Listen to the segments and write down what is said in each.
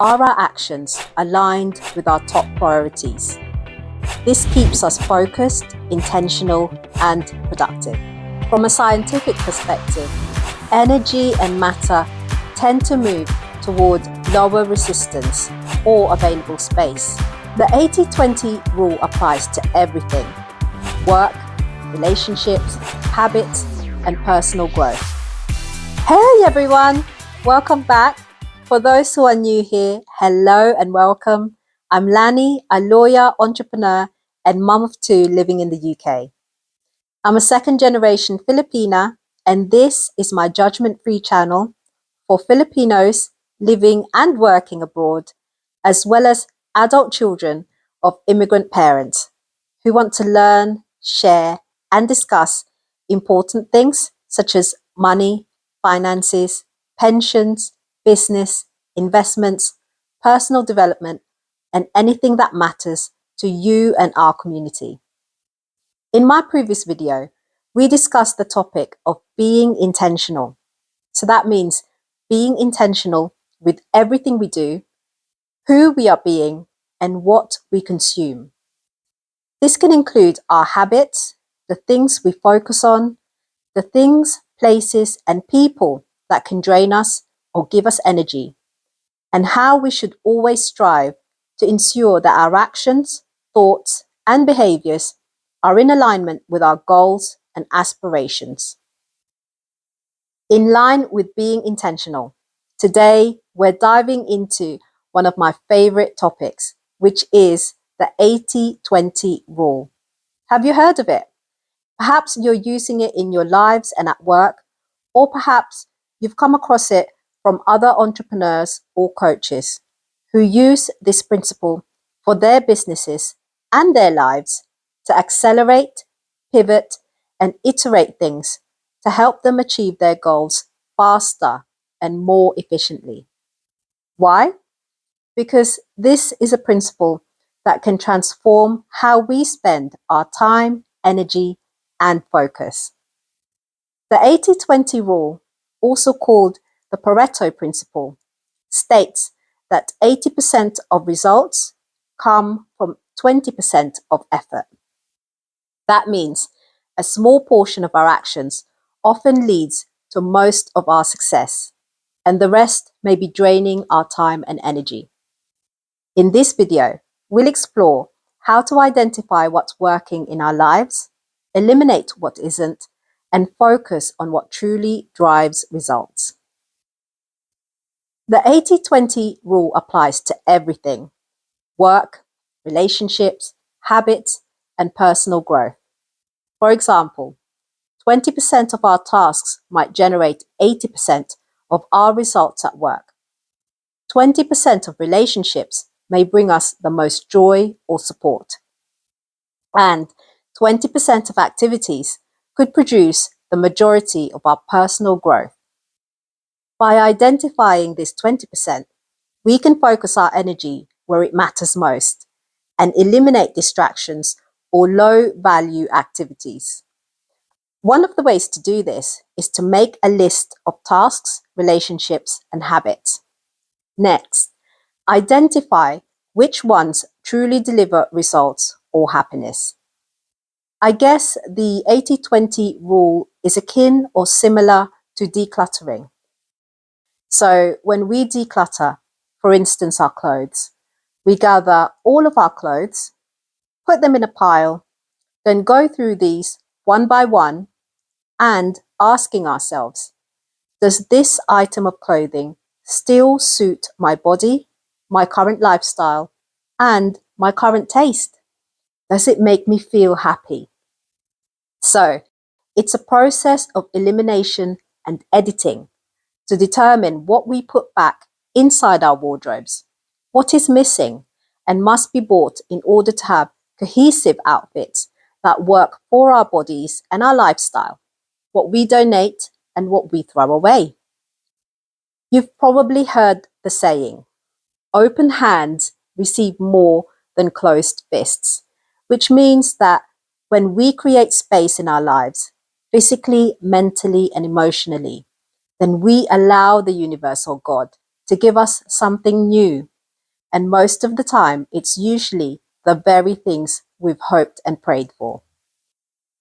Are our actions aligned with our top priorities? This keeps us focused, intentional, and productive. From a scientific perspective, energy and matter tend to move toward lower resistance or available space. The 80-20 rule applies to everything: work, relationships, habits, and personal growth. Hey everyone, welcome back. For those who are new here, hello and welcome. I'm Lani, a lawyer, entrepreneur, and mum of two living in the UK. I'm a second generation Filipina, and this is my judgment-free channel for Filipinos living and working abroad, as well as adult children of immigrant parents who want to learn, share, and discuss important things such as money, finances, pensions, business, investments, personal development, and anything that matters to you and our community. In my previous video, we discussed the topic of being intentional. So that means being intentional with everything we do, who we are being, and what we consume. This can include our habits, the things we focus on, the things, places, and people that can drain us or give us energy, and how we should always strive to ensure that our actions, thoughts, and behaviors are in alignment with our goals and aspirations. In line with being intentional, today we're diving into one of my favorite topics, which is the 80-20 rule. Have you heard of it? Perhaps you're using it in your lives and at work, or perhaps you've come across it from other entrepreneurs or coaches who use this principle for their businesses and their lives to accelerate, pivot, and iterate things to help them achieve their goals faster and more efficiently. Why? Because this is a principle that can transform how we spend our time, energy, and focus. The 80-20 rule, also called the Pareto principle, states that 80% of results come from 20% of effort. That means a small portion of our actions often leads to most of our success, and the rest may be draining our time and energy. In this video, we'll explore how to identify what's working in our lives, eliminate what isn't, and focus on what truly drives results. The 80-20 rule applies to everything: work, relationships, habits, and personal growth. For example, 20% of our tasks might generate 80% of our results at work. 20% of relationships may bring us the most joy or support. And 20% of activities could produce the majority of our personal growth. By identifying this 20%, we can focus our energy where it matters most and eliminate distractions or low-value activities. One of the ways to do this is to make a list of tasks, relationships, and habits. Next, identify which ones truly deliver results or happiness. I guess the 80-20 rule is akin or similar to decluttering. So when we declutter, for instance, our clothes, we gather all of our clothes, put them in a pile, then go through these one by one and asking ourselves, does this item of clothing still suit my body, my current lifestyle, and my current taste? Does it make me feel happy? So, it's a process of elimination and editing to determine what we put back inside our wardrobes, what is missing and must be bought in order to have cohesive outfits that work for our bodies and our lifestyle, what we donate and what we throw away. You've probably heard the saying, open hands receive more than closed fists, which means that when we create space in our lives, physically, mentally, and emotionally, then we allow the universe or God to give us something new. And most of the time, it's usually the very things we've hoped and prayed for.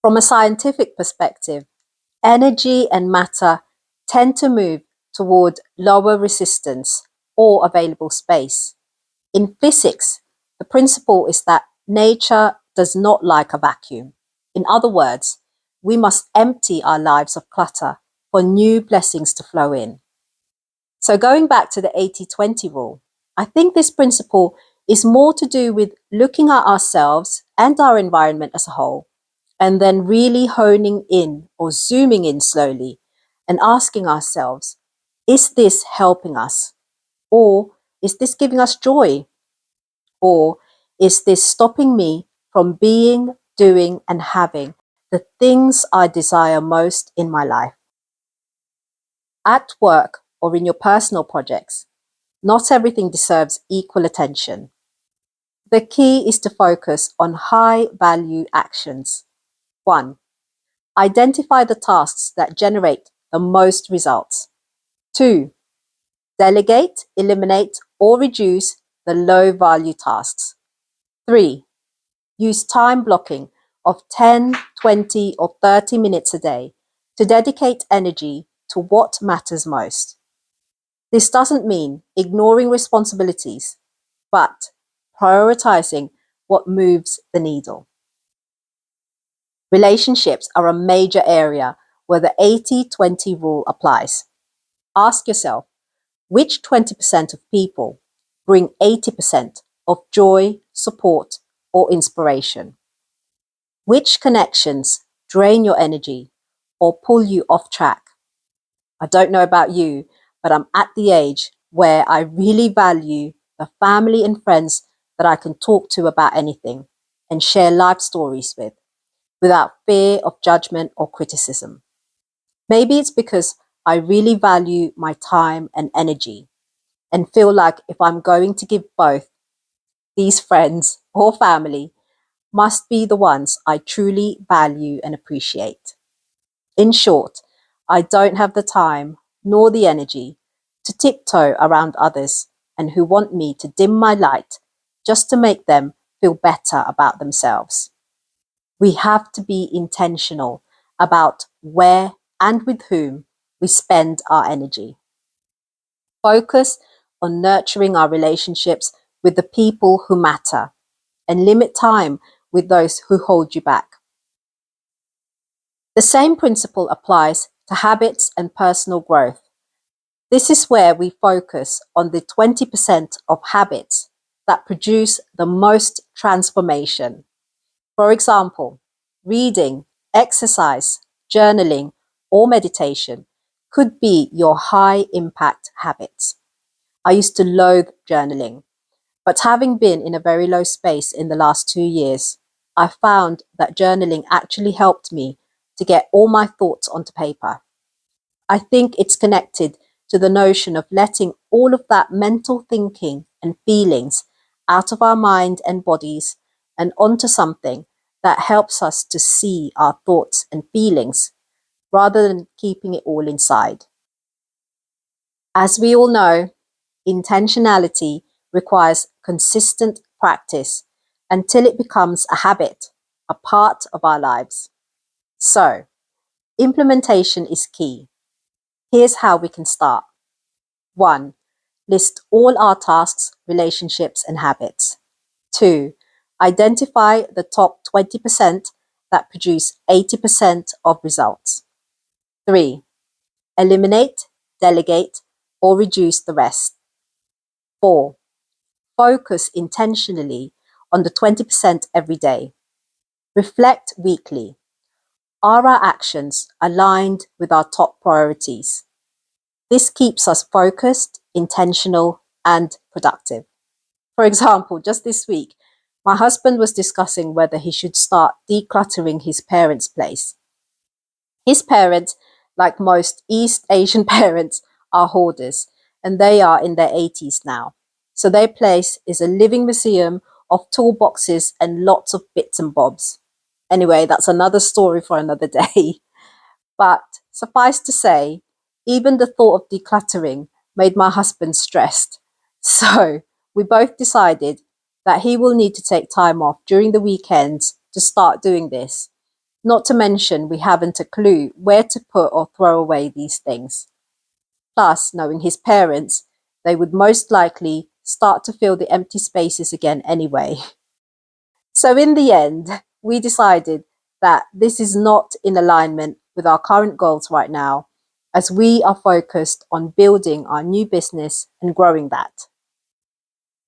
From a scientific perspective, energy and matter tend to move toward lower resistance or available space. In physics, the principle is that nature does not like a vacuum. In other words, we must empty our lives of clutter for new blessings to flow in. So, going back to the 80-20 rule, I think this principle is more to do with looking at ourselves and our environment as a whole, and then really honing in or zooming in slowly and asking ourselves, is this helping us? Or is this giving us joy? Or is this stopping me from being, doing, and having the things I desire most in my life? At work or in your personal projects, not everything deserves equal attention. The key is to focus on high value actions. 1. Identify the tasks that generate the most results. 2. Delegate, eliminate, or reduce the low value tasks. 3. Use time blocking of 10, 20, or 30 minutes a day to dedicate energy to what matters most. This doesn't mean ignoring responsibilities, but prioritizing what moves the needle. Relationships are a major area where the 80-20 rule applies. Ask yourself, which 20% of people bring 80% of joy, support, or inspiration? Which connections drain your energy or pull you off track? I don't know about you, but I'm at the age where I really value the family and friends that I can talk to about anything and share life stories with without fear of judgment or criticism. Maybe it's because I really value my time and energy and feel like if I'm going to give both, these friends or family must be the ones I truly value and appreciate. In short, I don't have the time nor the energy to tiptoe around others and who want me to dim my light just to make them feel better about themselves. We have to be intentional about where and with whom we spend our energy. Focus on nurturing our relationships with the people who matter and limit time with those who hold you back. The same principle applies to habits and personal growth. This is where we focus on the 20% of habits that produce the most transformation. For example, reading, exercise, journaling, or meditation could be your high impact habits. I used to loathe journaling, but having been in a very low space in the last 2 years, I found that journaling actually helped me to get all my thoughts onto paper. I think it's connected to the notion of letting all of that mental thinking and feelings out of our mind and bodies and onto something that helps us to see our thoughts and feelings rather than keeping it all inside. As we all know, intentionality requires consistent practice until it becomes a habit, a part of our lives. So, implementation is key. Here's how we can start. 1. List all our tasks, relationships, and habits. 2. Identify the top 20% that produce 80% of results. 3. Eliminate, delegate, or reduce the rest. 4. Focus intentionally on the 20% every day. Reflect weekly. Are our actions aligned with our top priorities? This keeps us focused, intentional, and productive. For example, just this week, my husband was discussing whether he should start decluttering his parents' place. His parents, like most East Asian parents, are hoarders, and they are in their 80s now. So their place is a living museum of toolboxes and lots of bits and bobs. Anyway, that's another story for another day. But suffice to say, even the thought of decluttering made my husband stressed. So we both decided that he will need to take time off during the weekends to start doing this. Not to mention, we haven't a clue where to put or throw away these things. Plus, knowing his parents, they would most likely start to fill the empty spaces again anyway. So, in the end, we decided that this is not in alignment with our current goals right now, as we are focused on building our new business and growing that.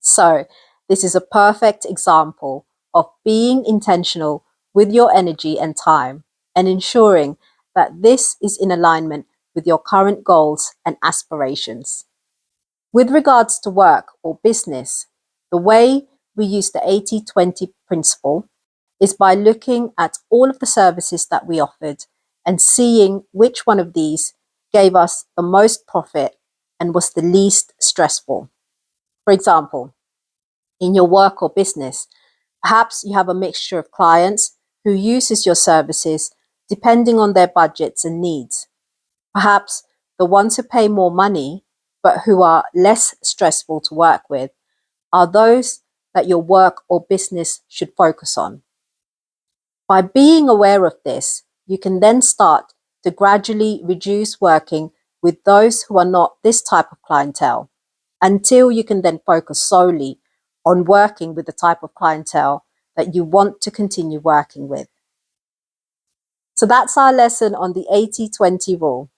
So, this is a perfect example of being intentional with your energy and time and ensuring that this is in alignment with your current goals and aspirations. With regards to work or business, the way we use the 80-20 principle is by looking at all of the services that we offered and seeing which one of these gave us the most profit and was the least stressful. For example, in your work or business, perhaps you have a mixture of clients who uses your services depending on their budgets and needs. Perhaps the ones who pay more money but who are less stressful to work with are those that your work or business should focus on. By being aware of this, you can then start to gradually reduce working with those who are not this type of clientele until you can then focus solely on working with the type of clientele that you want to continue working with. So that's our lesson on the 80-20 rule.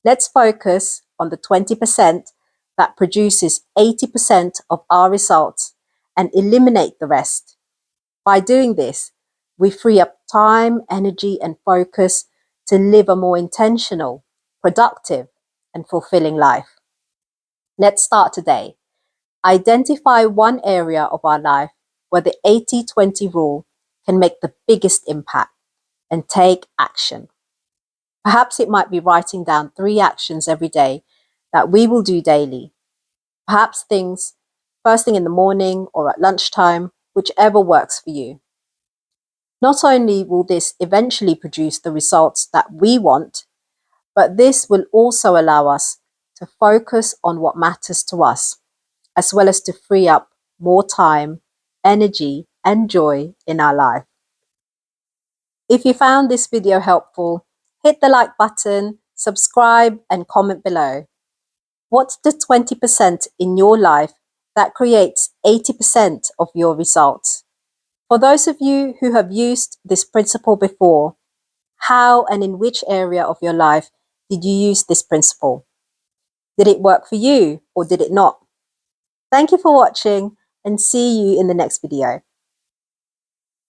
Let's focus on the 20% that produces 80% of our results and eliminate the rest. By doing this, we free up time, energy, and focus to live a more intentional, productive, and fulfilling life. Let's start today. Identify one area of our life where the 80-20 rule can make the biggest impact and take action. Perhaps it might be writing down 3 actions every day that we will do daily. Perhaps things first thing in the morning or at lunchtime, whichever works for you. Not only will this eventually produce the results that we want, but this will also allow us to focus on what matters to us, as well as to free up more time, energy, and joy in our life. If you found this video helpful, hit the like button, subscribe, and comment below. What's the 20% in your life that creates 80% of your results? For those of you who have used this principle before, how and in which area of your life did you use this principle? Did it work for you or did it not? Thank you for watching and see you in the next video.